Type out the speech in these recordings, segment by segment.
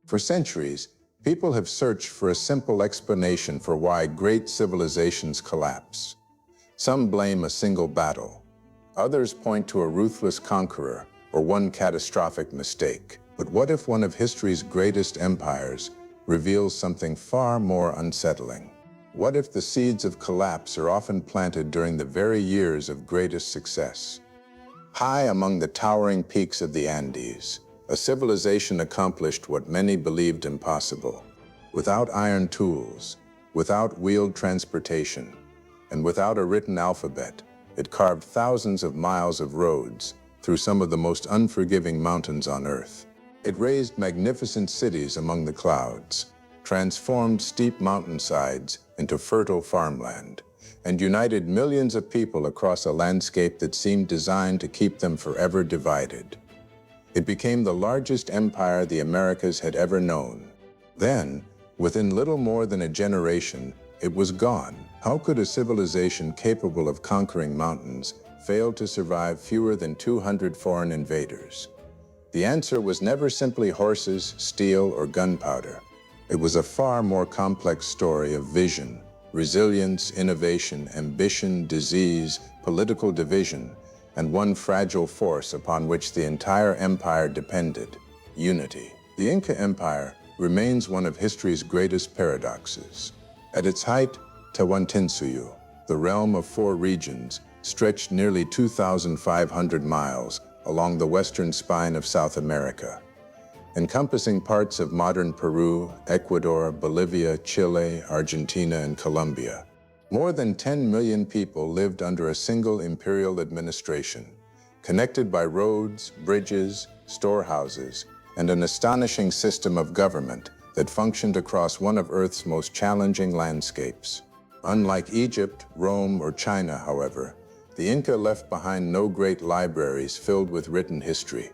For centuries, people have searched for a simple explanation for why great civilizations collapse. Some blame a single battle. Others point to a ruthless conqueror or one catastrophic mistake. But what if one of history's greatest empires reveals something far more unsettling? What if the seeds of collapse are often planted during the very years of greatest success? High among the towering peaks of the Andes, a civilization accomplished what many believed impossible. Without iron tools, without wheeled transportation, and without a written alphabet, it carved thousands of miles of roads through some of the most unforgiving mountains on Earth. It raised magnificent cities among the clouds, transformed steep mountainsides into fertile farmland, and united millions of people across a landscape that seemed designed to keep them forever divided. It became the largest empire the Americas had ever known. Then, within little more than a generation, it was gone. How could a civilization capable of conquering mountains fail to survive fewer than 200 foreign invaders? The answer was never simply horses, steel, or gunpowder. It was a far more complex story of vision, resilience, innovation, ambition, disease, political division, and one fragile force upon which the entire empire depended: unity. The Inca Empire remains one of history's greatest paradoxes. At its height, Tawantinsuyu, the realm of 4 regions, stretched nearly 2,500 miles along the western spine of South America, encompassing parts of modern Peru, Ecuador, Bolivia, Chile, Argentina, and Colombia. More than 10 million people lived under a single imperial administration, connected by roads, bridges, storehouses, and an astonishing system of government that functioned across one of Earth's most challenging landscapes. Unlike Egypt, Rome, or China, however, the Inca left behind no great libraries filled with written history.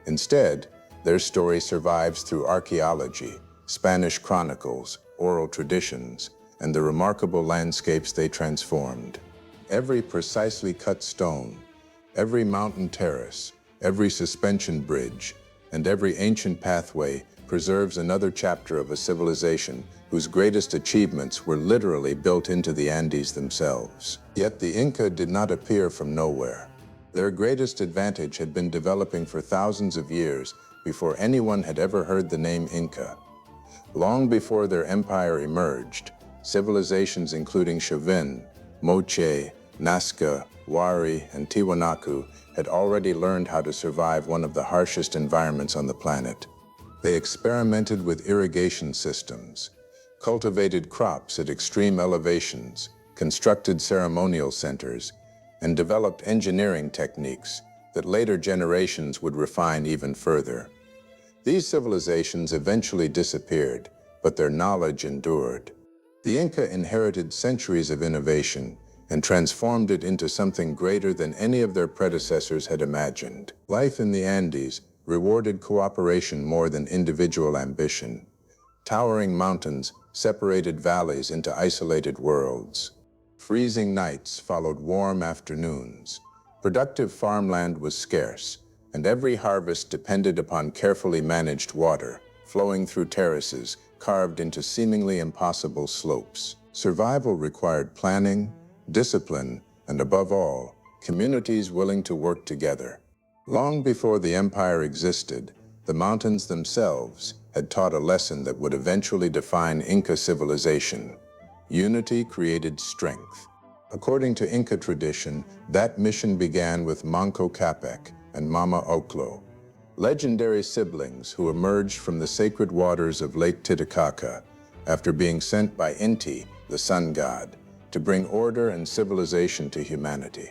Instead, their story survives through archaeology, Spanish chronicles, oral traditions, and the remarkable landscapes they transformed. Every precisely cut stone, every mountain terrace, every suspension bridge, and every ancient pathway preserves another chapter of a civilization whose greatest achievements were literally built into the Andes themselves. Yet the Inca did not appear from nowhere. Their greatest advantage had been developing for thousands of years before anyone had ever heard the name Inca. Long before their empire emerged, civilizations including Chavín, Moche, Nazca, Wari, and Tiwanaku had already learned how to survive one of the harshest environments on the planet. They experimented with irrigation systems, cultivated crops at extreme elevations, constructed ceremonial centers, and developed engineering techniques that later generations would refine even further. These civilizations eventually disappeared, but their knowledge endured. The Inca inherited centuries of innovation and transformed it into something greater than any of their predecessors had imagined. Life in the Andes rewarded cooperation more than individual ambition. Towering mountains separated valleys into isolated worlds. Freezing nights followed warm afternoons. Productive farmland was scarce, and every harvest depended upon carefully managed water, flowing through terraces carved into seemingly impossible slopes. Survival required planning, discipline, and above all, communities willing to work together. Long before the empire existed, the mountains themselves had taught a lesson that would eventually define Inca civilization. Unity created strength. According to Inca tradition, that mission began with Manco Capac and Mama Oclo, legendary siblings who emerged from the sacred waters of Lake Titicaca after being sent by Inti, the sun god, to bring order and civilization to humanity.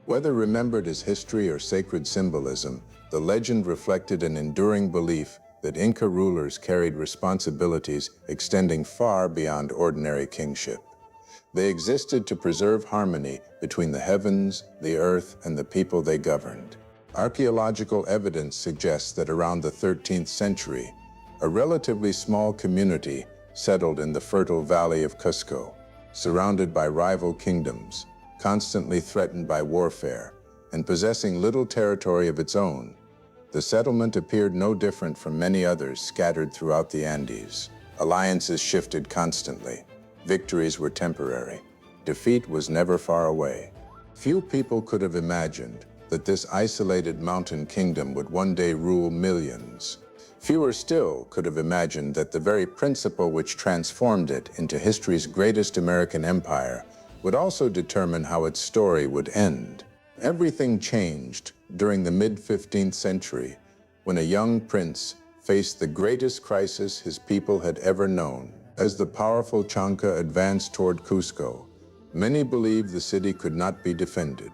Whether remembered as history or sacred symbolism, the legend reflected an enduring belief that Inca rulers carried responsibilities extending far beyond ordinary kingship. They existed to preserve harmony between the heavens, the earth, and the people they governed. Archaeological evidence suggests that around the 13th century, a relatively small community settled in the fertile valley of Cusco, surrounded by rival kingdoms, constantly threatened by warfare, and possessing little territory of its own. The settlement appeared no different from many others scattered throughout the Andes. Alliances shifted constantly. Victories were temporary. Defeat was never far away. Few people could have imagined that this isolated mountain kingdom would one day rule millions. Fewer still could have imagined that the very principle which transformed it into history's greatest American empire would also determine how its story would end. Everything changed during the mid-15th century when a young prince faced the greatest crisis his people had ever known. As the powerful Chanca advanced toward Cusco, many believed the city could not be defended.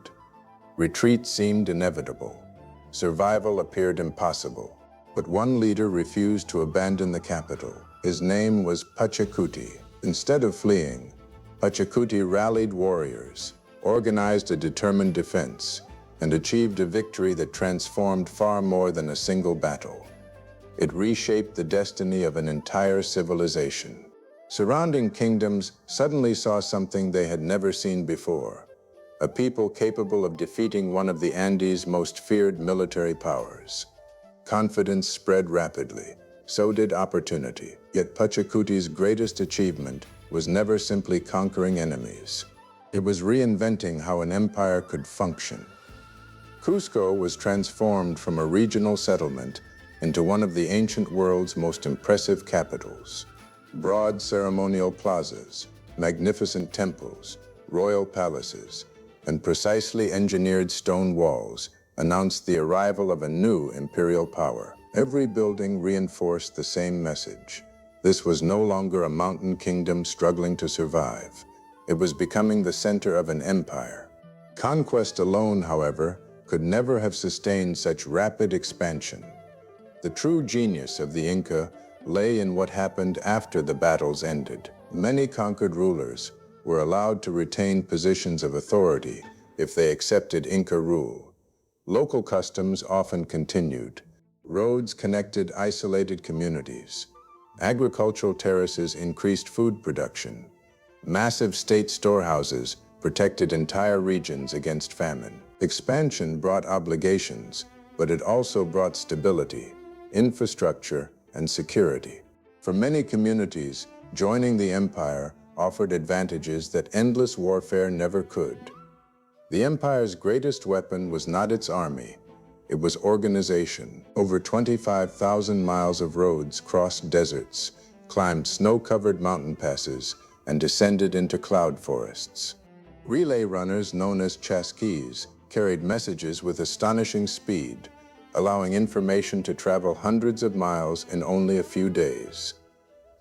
Retreat seemed inevitable. Survival appeared impossible. But one leader refused to abandon the capital. His name was Pachacuti. Instead of fleeing, Pachacuti rallied warriors, organized a determined defense, and achieved a victory that transformed far more than a single battle. It reshaped the destiny of an entire civilization. Surrounding kingdoms suddenly saw something they had never seen before, a people capable of defeating one of the Andes' most feared military powers. Confidence spread rapidly. So did opportunity. Yet Pachacuti's greatest achievement was never simply conquering enemies. It was reinventing how an empire could function. Cusco was transformed from a regional settlement into one of the ancient world's most impressive capitals. Broad ceremonial plazas, magnificent temples, royal palaces, and precisely engineered stone walls announced the arrival of a new imperial power. Every building reinforced the same message. This was no longer a mountain kingdom struggling to survive. It was becoming the center of an empire. Conquest alone, however, could never have sustained such rapid expansion. The true genius of the Inca lay in what happened after the battles ended. Many conquered rulers were allowed to retain positions of authority if they accepted Inca rule. Local customs often continued. Roads connected isolated communities. Agricultural terraces increased food production. Massive state storehouses protected entire regions against famine. Expansion brought obligations, but it also brought stability, infrastructure, and security. For many communities, joining the empire offered advantages that endless warfare never could. The empire's greatest weapon was not its army, it was organization. Over 25,000 miles of roads crossed deserts, climbed snow-covered mountain passes, and descended into cloud forests. Relay runners known as chasquis carried messages with astonishing speed, allowing information to travel hundreds of miles in only a few days.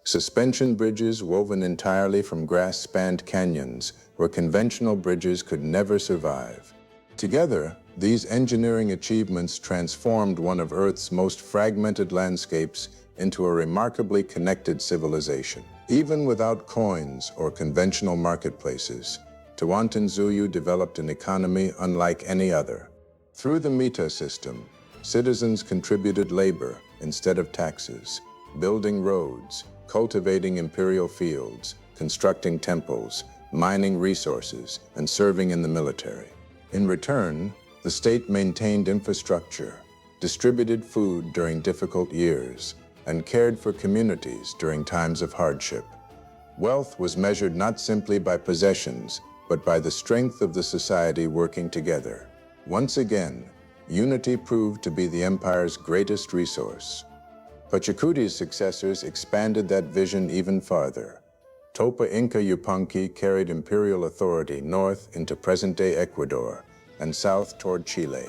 Suspension bridges woven entirely from grass-spanned canyons where conventional bridges could never survive. Together, these engineering achievements transformed one of Earth's most fragmented landscapes into a remarkably connected civilization. Even without coins or conventional marketplaces, Tawantinsuyu developed an economy unlike any other. Through the mita system, citizens contributed labor instead of taxes, building roads, cultivating imperial fields, constructing temples, mining resources, and serving in the military. In return, the state maintained infrastructure, distributed food during difficult years, and cared for communities during times of hardship. Wealth was measured not simply by possessions, but by the strength of the society working together. Once again, unity proved to be the empire's greatest resource. Pachacuti's successors expanded that vision even farther. Topa Inca Yupanqui carried imperial authority north into present-day Ecuador and south toward Chile.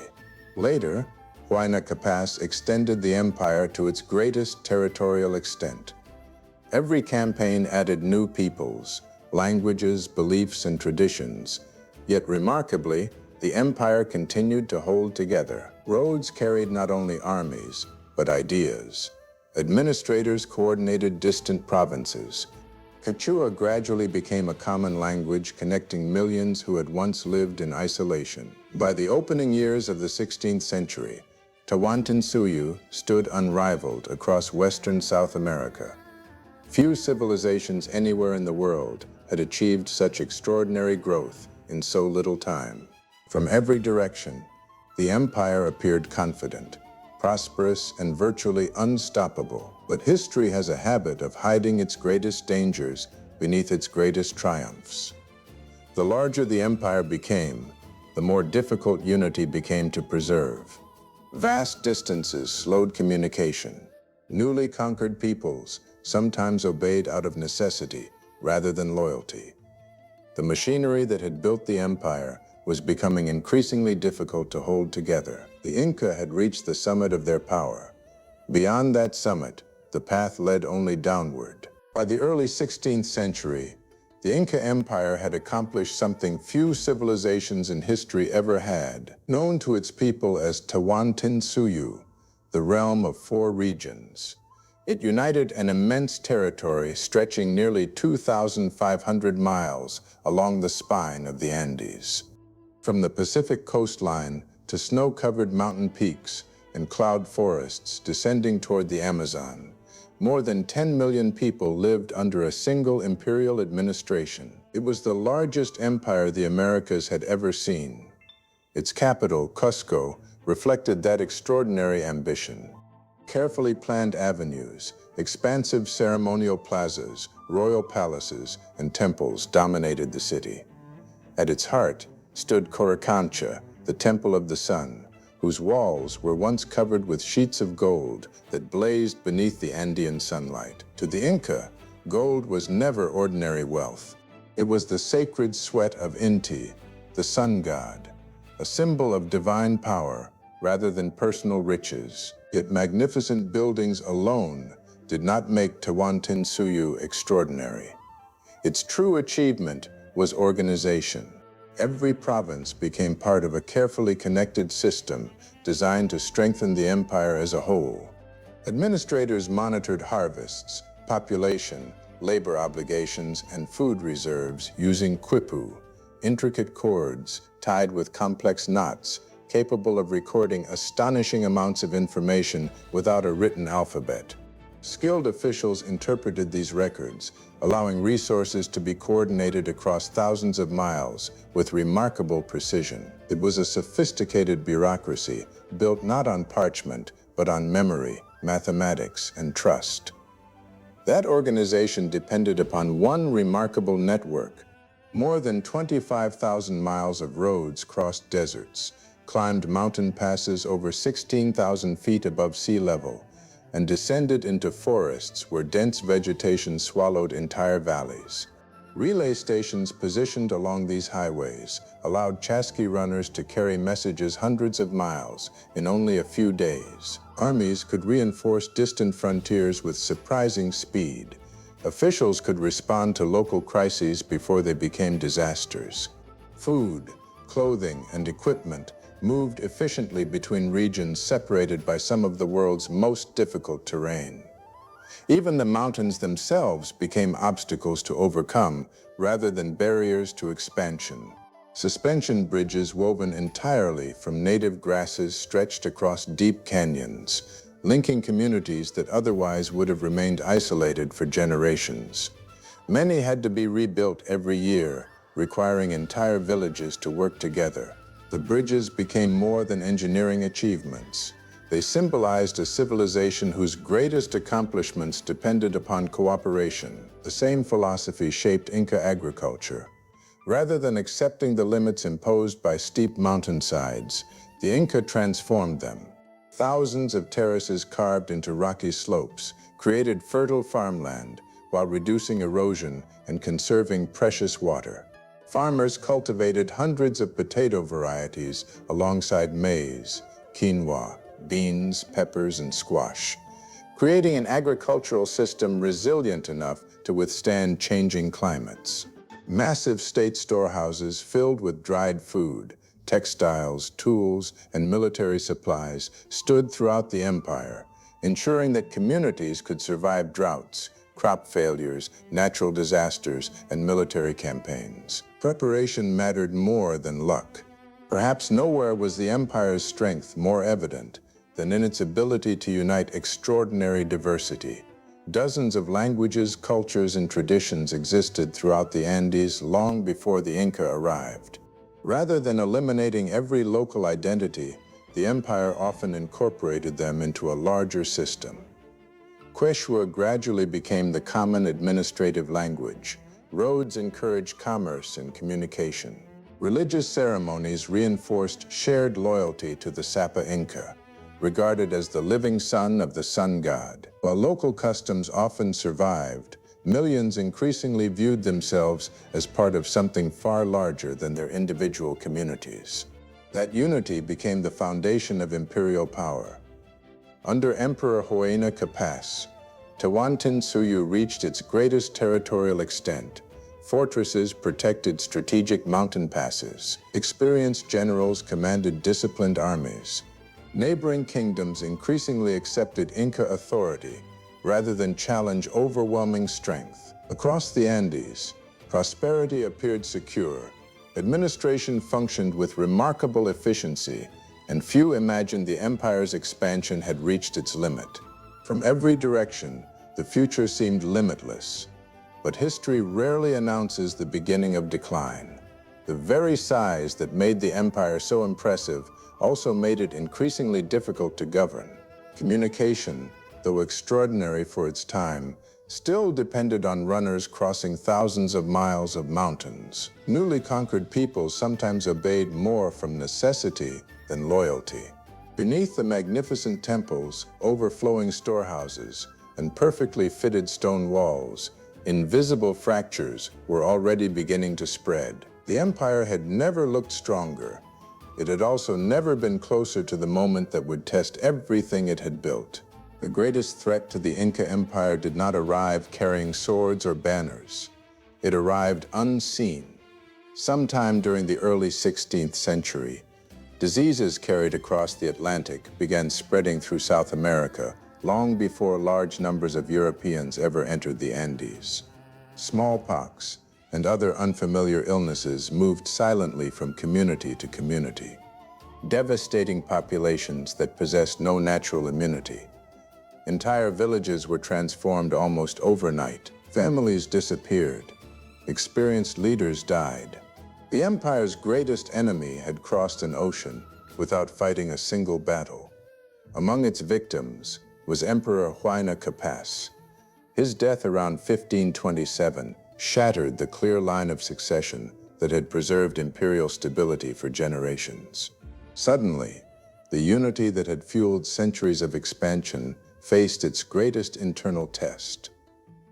Later, Huayna Capac extended the empire to its greatest territorial extent. Every campaign added new peoples, languages, beliefs, and traditions. Yet remarkably, the empire continued to hold together. Roads carried not only armies, but ideas. Administrators coordinated distant provinces. Quechua gradually became a common language connecting millions who had once lived in isolation. By the opening years of the 16th century, Tawantinsuyu stood unrivaled across western South America. Few civilizations anywhere in the world had achieved such extraordinary growth in so little time. From every direction, the empire appeared confident, prosperous, and virtually unstoppable. But history has a habit of hiding its greatest dangers beneath its greatest triumphs. The larger the empire became, the more difficult unity became to preserve. Vast distances slowed communication. Newly conquered peoples sometimes obeyed out of necessity rather than loyalty. The machinery that had built the empire was becoming increasingly difficult to hold together. The Inca had reached the summit of their power. Beyond that summit, the path led only downward. By the early 16th century, the Inca Empire had accomplished something few civilizations in history ever had. Known to its people as Tawantinsuyu, the realm of 4 regions. It united an immense territory stretching nearly 2,500 miles along the spine of the Andes. From the Pacific coastline to snow-covered mountain peaks and cloud forests descending toward the Amazon, more than 10 million people lived under a single imperial administration. It was the largest empire the Americas had ever seen. Its capital, Cusco, reflected that extraordinary ambition. Carefully planned avenues, expansive ceremonial plazas, royal palaces, and temples dominated the city. At its heart stood Coricancha, the Temple of the Sun, whose walls were once covered with sheets of gold that blazed beneath the Andean sunlight. To the Inca, gold was never ordinary wealth. It was the sacred sweat of Inti, the sun god, a symbol of divine power rather than personal riches. Yet magnificent buildings alone did not make Tawantinsuyu extraordinary. Its true achievement was organization. Every province became part of a carefully connected system designed to strengthen the empire as a whole. Administrators monitored harvests, population, labor obligations, and food reserves using quipu, intricate cords tied with complex knots capable of recording astonishing amounts of information without a written alphabet. Skilled officials interpreted these records, allowing resources to be coordinated across thousands of miles with remarkable precision. It was a sophisticated bureaucracy built not on parchment, but on memory, mathematics, and trust. That organization depended upon one remarkable network. More than 25,000 miles of roads crossed deserts, climbed mountain passes over 16,000 feet above sea level, and descended into forests where dense vegetation swallowed entire valleys. Relay stations positioned along these highways allowed chasqui runners to carry messages hundreds of miles in only a few days. Armies could reinforce distant frontiers with surprising speed. Officials could respond to local crises before they became disasters. Food, clothing, and equipment moved efficiently between regions separated by some of the world's most difficult terrain. Even the mountains themselves became obstacles to overcome rather than barriers to expansion. Suspension bridges woven entirely from native grasses stretched across deep canyons, linking communities that otherwise would have remained isolated for generations. Many had to be rebuilt every year, requiring entire villages to work together. The bridges became more than engineering achievements. They symbolized a civilization whose greatest accomplishments depended upon cooperation. The same philosophy shaped Inca agriculture. Rather than accepting the limits imposed by steep mountainsides, the Inca transformed them. Thousands of terraces carved into rocky slopes created fertile farmland while reducing erosion and conserving precious water. Farmers cultivated hundreds of potato varieties alongside maize, quinoa, beans, peppers, and squash, creating an agricultural system resilient enough to withstand changing climates. Massive state storehouses filled with dried food, textiles, tools, and military supplies stood throughout the empire, ensuring that communities could survive droughts, crop failures, natural disasters, and military campaigns. Preparation mattered more than luck. Perhaps nowhere was the empire's strength more evident than in its ability to unite extraordinary diversity. Dozens of languages, cultures, and traditions existed throughout the Andes long before the Inca arrived. Rather than eliminating every local identity, the empire often incorporated them into a larger system. Quechua gradually became the common administrative language. Roads encouraged commerce and communication. Religious ceremonies reinforced shared loyalty to the Sapa Inca, regarded as the living son of the sun god. While local customs often survived, millions increasingly viewed themselves as part of something far larger than their individual communities. That unity became the foundation of imperial power. Under Emperor Huayna Capac, Tawantinsuyu reached its greatest territorial extent. Fortresses protected strategic mountain passes. Experienced generals commanded disciplined armies. Neighboring kingdoms increasingly accepted Inca authority rather than challenge overwhelming strength. Across the Andes, prosperity appeared secure. Administration functioned with remarkable efficiency, and few imagined the empire's expansion had reached its limit. From every direction, the future seemed limitless. But history rarely announces the beginning of decline. The very size that made the empire so impressive also made it increasingly difficult to govern. Communication, though extraordinary for its time, still depended on runners crossing thousands of miles of mountains. Newly conquered peoples sometimes obeyed more from necessity than loyalty. Beneath the magnificent temples, overflowing storehouses, and perfectly fitted stone walls, invisible fractures were already beginning to spread. The empire had never looked stronger. It had also never been closer to the moment that would test everything it had built. The greatest threat to the Inca Empire did not arrive carrying swords or banners. It arrived unseen. Sometime during the early 16th century, diseases carried across the Atlantic began spreading through South America long before large numbers of Europeans ever entered the Andes. Smallpox and other unfamiliar illnesses moved silently from community to community, devastating populations that possessed no natural immunity. Entire villages were transformed almost overnight. Families disappeared. Experienced leaders died. The empire's greatest enemy had crossed an ocean without fighting a single battle. Among its victims was Emperor Huayna Capac. His death around 1527 shattered the clear line of succession that had preserved imperial stability for generations. Suddenly, the unity that had fueled centuries of expansion faced its greatest internal test.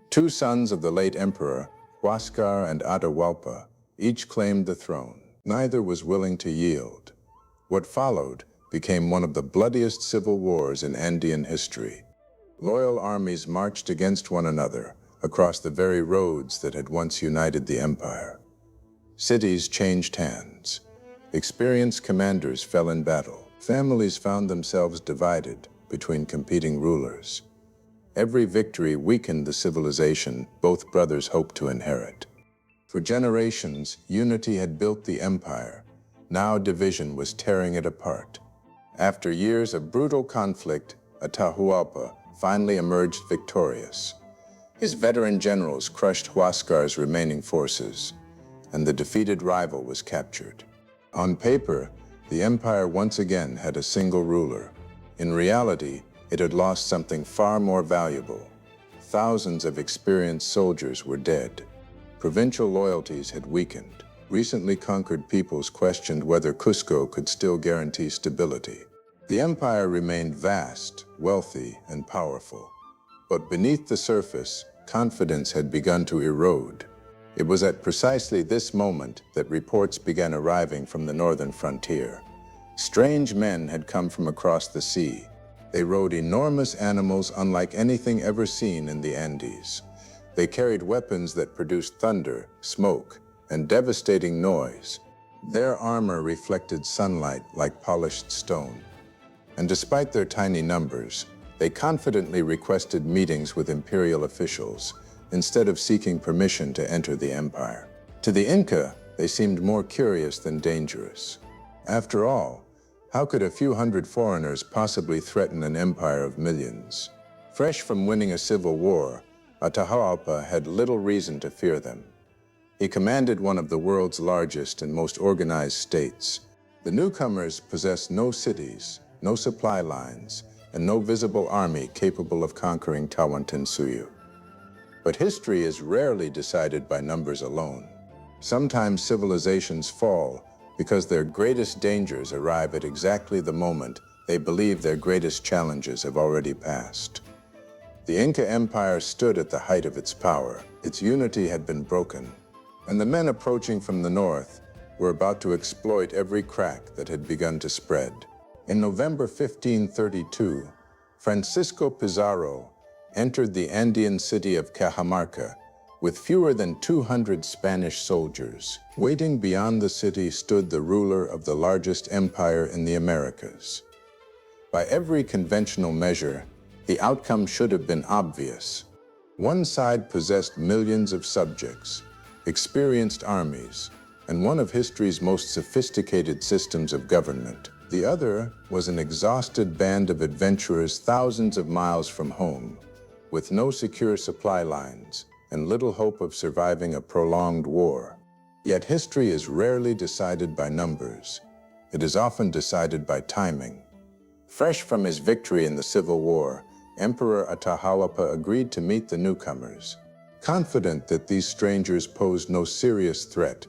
Two sons of the late emperor, Huascar and Atahualpa, each claimed the throne. Neither was willing to yield. What followed became one of the bloodiest civil wars in Andean history. Loyal armies marched against one another across the very roads that had once united the empire. Cities changed hands. Experienced commanders fell in battle. Families found themselves divided between competing rulers. Every victory weakened the civilization both brothers hoped to inherit. For generations, unity had built the empire. Now division was tearing it apart. After years of brutal conflict, Atahualpa finally emerged victorious. His veteran generals crushed Huascar's remaining forces, and the defeated rival was captured. On paper, the empire once again had a single ruler. In reality, it had lost something far more valuable. Thousands of experienced soldiers were dead. Provincial loyalties had weakened. Recently conquered peoples questioned whether Cusco could still guarantee stability. The empire remained vast, wealthy, and powerful. But beneath the surface, confidence had begun to erode. It was at precisely this moment that reports began arriving from the northern frontier. Strange men had come from across the sea. They rode enormous animals unlike anything ever seen in the Andes. They carried weapons that produced thunder, smoke, and devastating noise. Their armor reflected sunlight like polished stone. And despite their tiny numbers, they confidently requested meetings with imperial officials instead of seeking permission to enter the empire. To the Inca, they seemed more curious than dangerous. After all, how could a few hundred foreigners possibly threaten an empire of millions? Fresh from winning a civil war, Atahualpa had little reason to fear them. He commanded one of the world's largest and most organized states, The newcomers possessed no cities, no supply lines, and no visible army capable of conquering Tawantinsuyu. But history is rarely decided by numbers alone. Sometimes civilizations fall because their greatest dangers arrive at exactly the moment they believe their greatest challenges have already passed. The Inca Empire stood at the height of its power. Its unity had been broken, and the men approaching from the north were about to exploit every crack that had begun to spread. In November 1532, Francisco Pizarro entered the Andean city of Cajamarca with fewer than 200 Spanish soldiers. Waiting beyond the city stood the ruler of the largest empire in the Americas. By every conventional measure, the outcome should have been obvious. One side possessed millions of subjects, experienced armies, and one of history's most sophisticated systems of government. The other was an exhausted band of adventurers thousands of miles from home, with no secure supply lines and little hope of surviving a prolonged war. Yet history is rarely decided by numbers. It is often decided by timing. Fresh from his victory in the Civil War, Emperor Atahualpa agreed to meet the newcomers. Confident that these strangers posed no serious threat,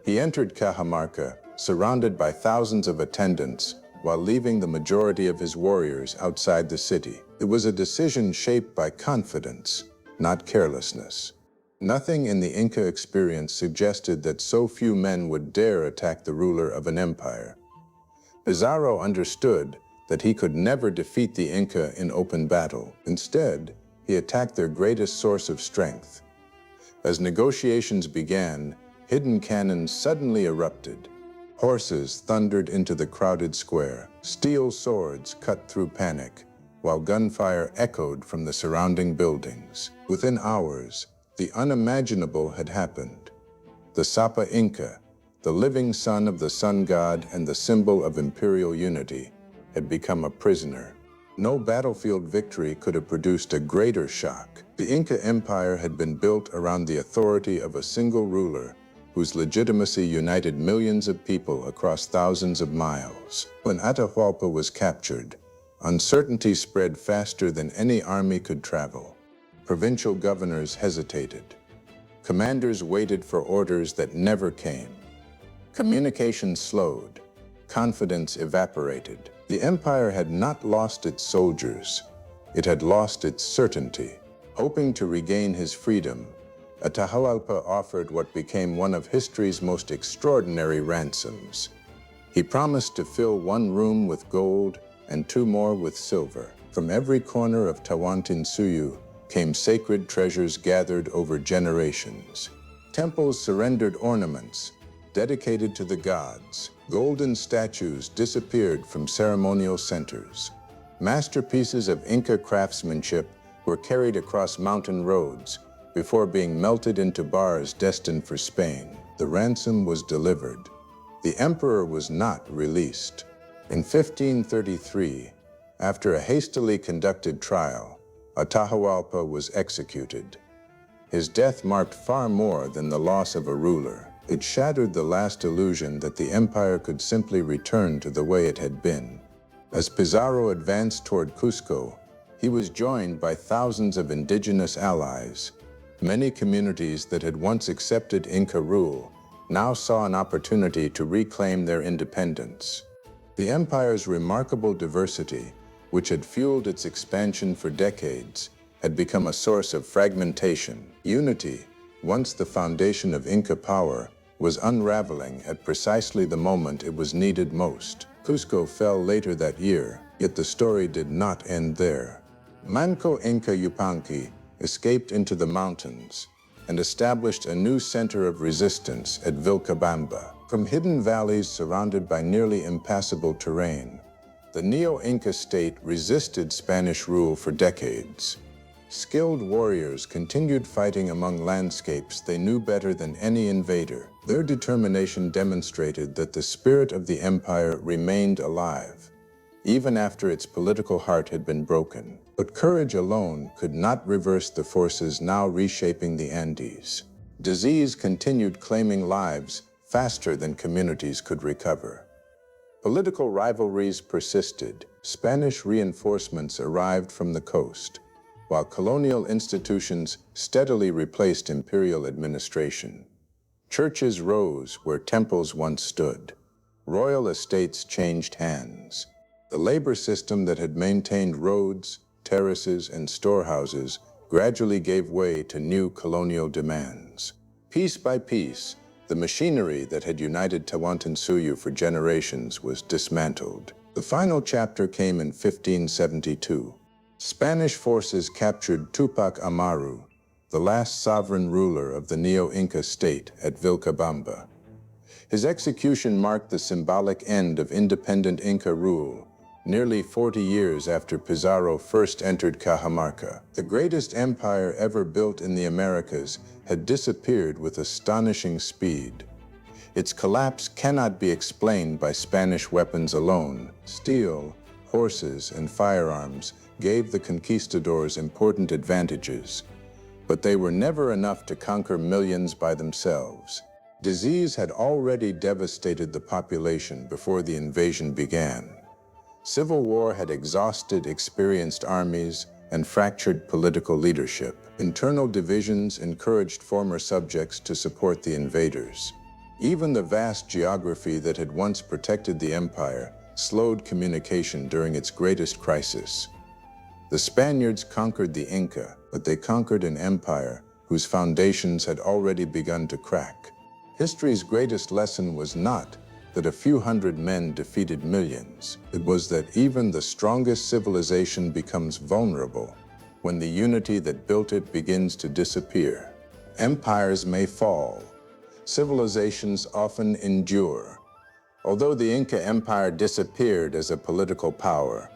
he entered Cajamarca, surrounded by thousands of attendants, while leaving the majority of his warriors outside the city. It was a decision shaped by confidence, not carelessness. Nothing in the Inca experience suggested that so few men would dare attack the ruler of an empire. Pizarro understood that he could never defeat the Inca in open battle. Instead, he attacked their greatest source of strength. As negotiations began, hidden cannons suddenly erupted. Horses thundered into the crowded square. Steel swords cut through panic, while gunfire echoed from the surrounding buildings. Within hours, the unimaginable had happened. The Topa Inca, the living son of the sun god and the symbol of imperial unity, had become a prisoner. No battlefield victory could have produced a greater shock. The Inca Empire had been built around the authority of a single ruler whose legitimacy united millions of people across thousands of miles. When Atahualpa was captured, uncertainty spread faster than any army could travel. Provincial governors hesitated. Commanders waited for orders that never came. Communication slowed. Confidence evaporated. The empire had not lost its soldiers. It had lost its certainty. Hoping to regain his freedom, Atahualpa offered what became one of history's most extraordinary ransoms. He promised to fill one room with gold and two more with silver. From every corner of Tawantinsuyu came sacred treasures gathered over generations. Temples surrendered ornaments dedicated to the gods. Golden statues disappeared from ceremonial centers. Masterpieces of Inca craftsmanship were carried across mountain roads before being melted into bars destined for Spain. The ransom was delivered. The emperor was not released. In 1533, after a hastily conducted trial, Atahualpa was executed. His death marked far more than the loss of a ruler. It shattered the last illusion that the empire could simply return to the way it had been. As Pizarro advanced toward Cusco, he was joined by thousands of indigenous allies. Many communities that had once accepted Inca rule now saw an opportunity to reclaim their independence. The empire's remarkable diversity, which had fueled its expansion for decades, had become a source of fragmentation. Unity, once the foundation of Inca power, was unraveling at precisely the moment it was needed most. Cusco fell later that year, yet the story did not end there. Manco Inca Yupanqui escaped into the mountains and established a new center of resistance at Vilcabamba. From hidden valleys surrounded by nearly impassable terrain, the Neo-Inca state resisted Spanish rule for decades. Skilled warriors continued fighting among landscapes they knew better than any invader. Their determination demonstrated that the spirit of the empire remained alive, even after its political heart had been broken. But courage alone could not reverse the forces now reshaping the Andes. Disease continued claiming lives faster than communities could recover. Political rivalries persisted. Spanish reinforcements arrived from the coast, while colonial institutions steadily replaced imperial administration. Churches rose where temples once stood. Royal estates changed hands. The labor system that had maintained roads, terraces, and storehouses gradually gave way to new colonial demands. Piece by piece, the machinery that had united Tawantinsuyu for generations was dismantled. The final chapter came in 1572. Spanish forces captured Tupac Amaru, the last sovereign ruler of the Neo-Inca state at Vilcabamba. His execution marked the symbolic end of independent Inca rule, nearly 40 years after Pizarro first entered Cajamarca. The greatest empire ever built in the Americas had disappeared with astonishing speed. Its collapse cannot be explained by Spanish weapons alone. Steel, horses, and firearms gave the conquistadors important advantages, but they were never enough to conquer millions by themselves. Disease had already devastated the population before the invasion began. Civil war had exhausted experienced armies and fractured political leadership. Internal divisions encouraged former subjects to support the invaders. Even the vast geography that had once protected the empire slowed communication during its greatest crisis. The Spaniards conquered the Inca, but they conquered an empire whose foundations had already begun to crack. History's greatest lesson was not that a few hundred men defeated millions. It was that even the strongest civilization becomes vulnerable when the unity that built it begins to disappear. Empires may fall. Civilizations often endure. Although the Inca Empire disappeared as a political power,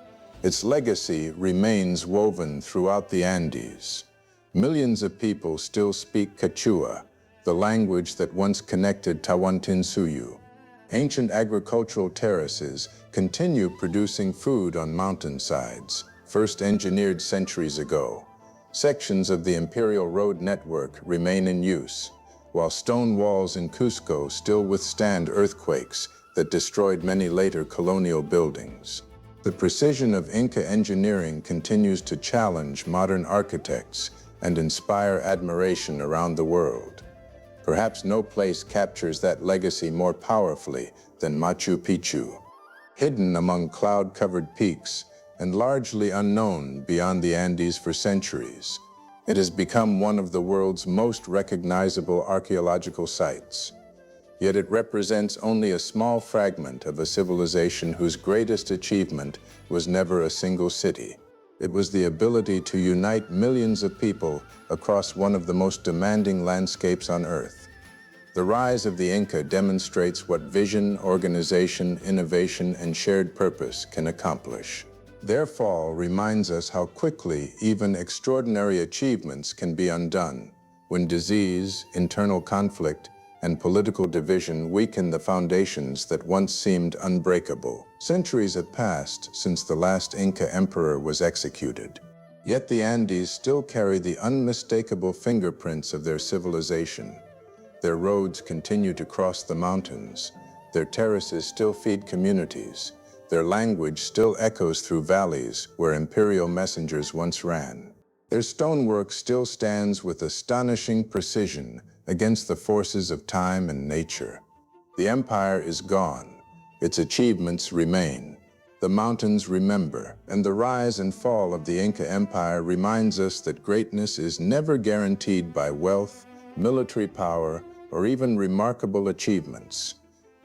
its legacy remains woven throughout the Andes. Millions of people still speak Quechua, the language that once connected Tawantinsuyu. Ancient agricultural terraces continue producing food on mountainsides, first engineered centuries ago. Sections of the imperial road network remain in use, while stone walls in Cusco still withstand earthquakes that destroyed many later colonial buildings. The precision of Inca engineering continues to challenge modern architects and inspire admiration around the world. Perhaps no place captures that legacy more powerfully than Machu Picchu. Hidden among cloud-covered peaks and largely unknown beyond the Andes for centuries, it has become one of the world's most recognizable archaeological sites. Yet it represents only a small fragment of a civilization whose greatest achievement was never a single city. It was the ability to unite millions of people across one of the most demanding landscapes on Earth. The rise of the Inca demonstrates what vision, organization, innovation, and shared purpose can accomplish. Their fall reminds us how quickly even extraordinary achievements can be undone when disease, internal conflict, and political division weaken the foundations that once seemed unbreakable. Centuries have passed since the last Inca emperor was executed. Yet the Andes still carry the unmistakable fingerprints of their civilization. Their roads continue to cross the mountains. Their terraces still feed communities. Their language still echoes through valleys where imperial messengers once ran. Their stonework still stands with astonishing precision against the forces of time and nature. The empire is gone. Its achievements remain. The mountains remember, and the rise and fall of the Inca Empire reminds us that greatness is never guaranteed by wealth, military power, or even remarkable achievements.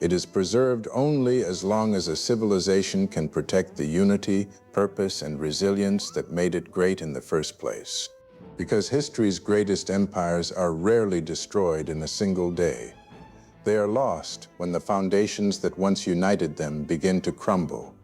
It is preserved only as long as a civilization can protect the unity, purpose, and resilience that made it great in the first place. Because history's greatest empires are rarely destroyed in a single day. They are lost when the foundations that once united them begin to crumble.